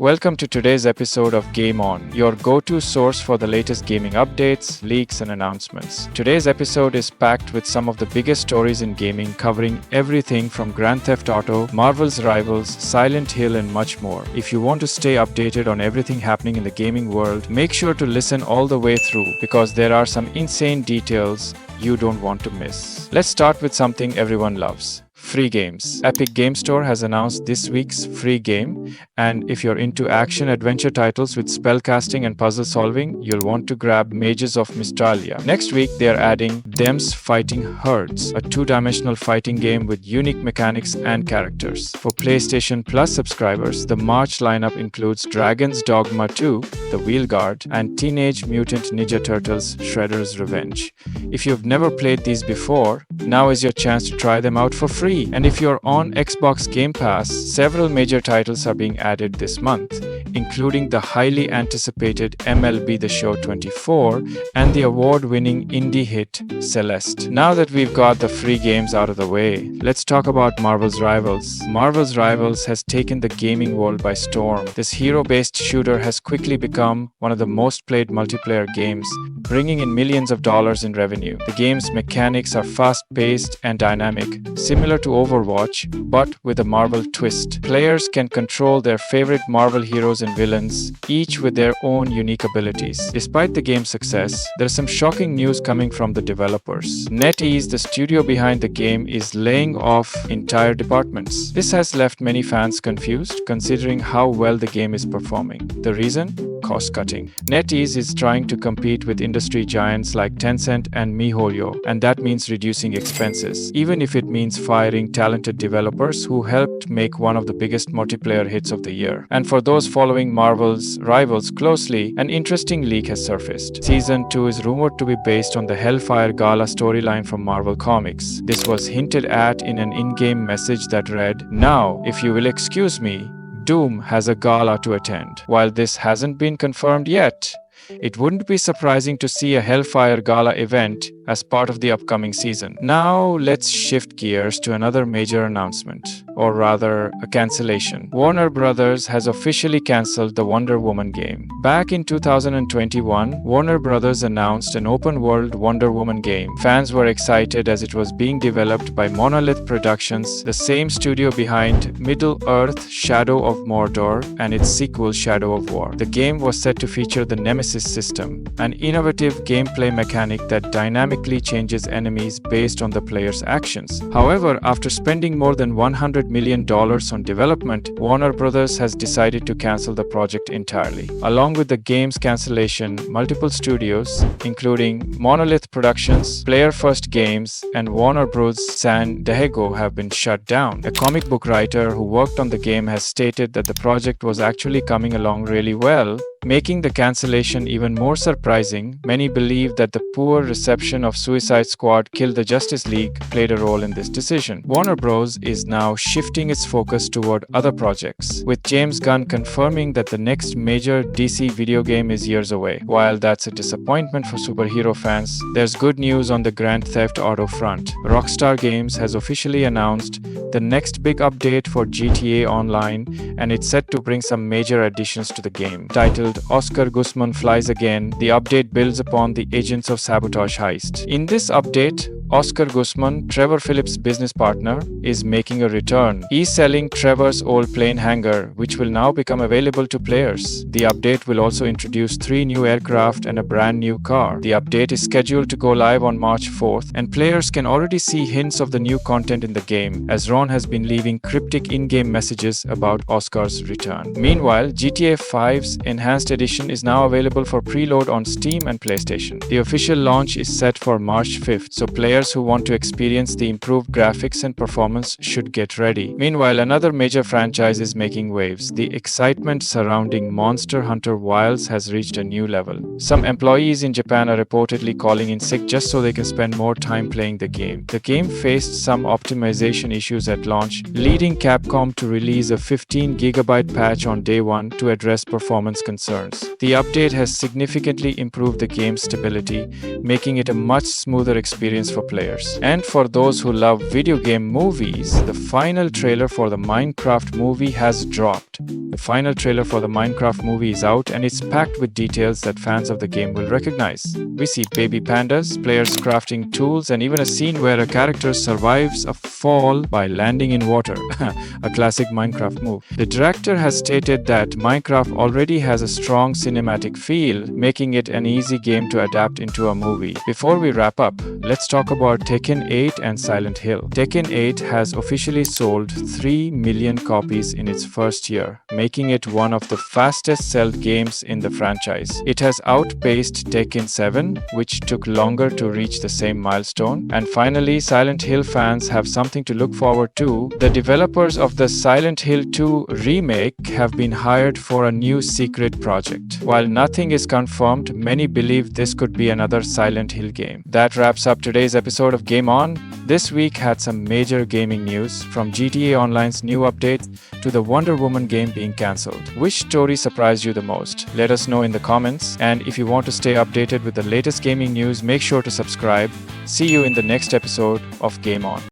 Welcome to today's episode of Game On, your go-to source for the latest gaming updates, leaks, and announcements. Today's episode is packed with some of the biggest stories in gaming, covering everything from Grand Theft Auto, Marvel's Rivals, Silent Hill, and much more. If you want to stay updated on everything happening in the gaming world, make sure to listen all the way through because there are some insane details you don't want to miss. Let's start with something everyone loves. Free games. Epic Game Store has announced this week's free game, and if you're into action-adventure titles with spellcasting and puzzle solving, you'll want to grab Mages of Mystralia. Next week, they're adding Them's Fighting Herds, a two-dimensional fighting game with unique mechanics and characters. For PlayStation Plus subscribers, the March lineup includes Dragon's Dogma 2, The Wheel Guard, and Teenage Mutant Ninja Turtles Shredder's Revenge. If you've never played these before, now is your chance to try them out for free. And if you're on Xbox Game Pass, several major titles are being added this month, including the highly anticipated MLB The Show 24 and the award-winning indie hit Celeste. Now that we've got the free games out of the way, let's talk about Marvel's Rivals. Marvel's Rivals has taken the gaming world by storm. This hero-based shooter has quickly become one of the most played multiplayer games, bringing in millions of dollars in revenue. The game's mechanics are fast-paced and dynamic, similar to Overwatch, but with a Marvel twist. Players can control their favorite Marvel heroes and villains, each with their own unique abilities. Despite the game's success, there's some shocking news coming from the developers. NetEase, the studio behind the game, is laying off entire departments. This has left many fans confused, considering how well the game is performing. The reason? Cost-cutting. NetEase is trying to compete with industry giants like Tencent and MiHoYo, and that means reducing expenses, even if it means firing talented developers who helped make one of the biggest multiplayer hits of the year. And for those following Marvel's Rivals closely, an interesting leak has surfaced. Season 2 is rumored to be based on the Hellfire Gala storyline from Marvel Comics. This was hinted at in an in-game message that read, "Now, if you will excuse me, Doom has a gala to attend." While this hasn't been confirmed yet, it wouldn't be surprising to see a Hellfire Gala event as part of the upcoming season. Now let's shift gears to another major announcement, or rather a cancellation. Warner Brothers has officially cancelled the Wonder Woman game. Back in 2021, Warner Brothers announced an open-world Wonder Woman game. Fans were excited as it was being developed by Monolith Productions, the same studio behind Middle-earth: Shadow of Mordor and its sequel Shadow of War. The game was set to feature the Nemesis system, an innovative gameplay mechanic that dynamically changes enemies based on the player's actions. However, after spending more than $100 million on development, Warner Brothers has decided to cancel the project entirely. Along with the game's cancellation, multiple studios, including Monolith Productions, Player First Games, and Warner Bros. San Diego, have been shut down. A comic book writer who worked on the game has stated that the project was actually coming along really well, making the cancellation even more surprising. Many believe that the poor reception of Suicide Squad Kill the Justice League played a role in this decision. Warner Bros. Is now shifting its focus toward other projects, with James Gunn confirming that the next major DC video game is years away. While that's a disappointment for superhero fans, there's good news on the Grand Theft Auto front. Rockstar Games has officially announced the next big update for GTA Online, and it's set to bring some major additions to the game. Titled Oscar Guzman Flies Again, the update builds upon the Agents of Sabotage heist. In this update, Oscar Guzman, Trevor Phillips' business partner, is making a return. He's selling Trevor's old plane hangar, which will now become available to players. The update will also introduce 3 new aircraft and a brand new car. The update is scheduled to go live on March 4th, and players can already see hints of the new content in the game, as Ron has been leaving cryptic in-game messages about Oscar's return. Meanwhile, GTA 5's Enhanced Edition is now available for preload on Steam and PlayStation. The official launch is set for March 5th, so players who want to experience the improved graphics and performance should get ready. Meanwhile, another major franchise is making waves. The excitement surrounding Monster Hunter Wilds has reached a new level. Some employees in Japan are reportedly calling in sick just so they can spend more time playing the game. The game faced some optimization issues at launch, leading Capcom to release a 15GB patch on day one to address performance concerns. The update has significantly improved the game's stability, making it a much smoother experience for players. And for those who love video game movies, the final trailer for the Minecraft movie has dropped. The The final trailer for the Minecraft movie is out and it's packed with details that fans of the game will recognize. We see baby pandas, players crafting tools, and even a scene where a character survives a fall by landing in water, a classic Minecraft move. The director has stated that Minecraft already has a strong cinematic feel, making it an easy game to adapt into a movie. Before we wrap up, let's talk about Tekken 8 and Silent Hill. Tekken 8 has officially sold 3 million copies in its first year, making it one of the fastest sold games in the franchise. It has outpaced Tekken 7, which took longer to reach the same milestone. And finally, Silent Hill fans have something to look forward to. The developers of the Silent Hill 2 remake have been hired for a new secret project. While nothing is confirmed, many believe this could be another Silent Hill game. That wraps up today's episode of Game On. This week had some major gaming news, from GTA Online's new update to the Wonder Woman game being cancelled. Which story surprised you the most? Let us know in the comments. And if you want to stay updated with the latest gaming news, make sure to subscribe. See you in the next episode of Game On.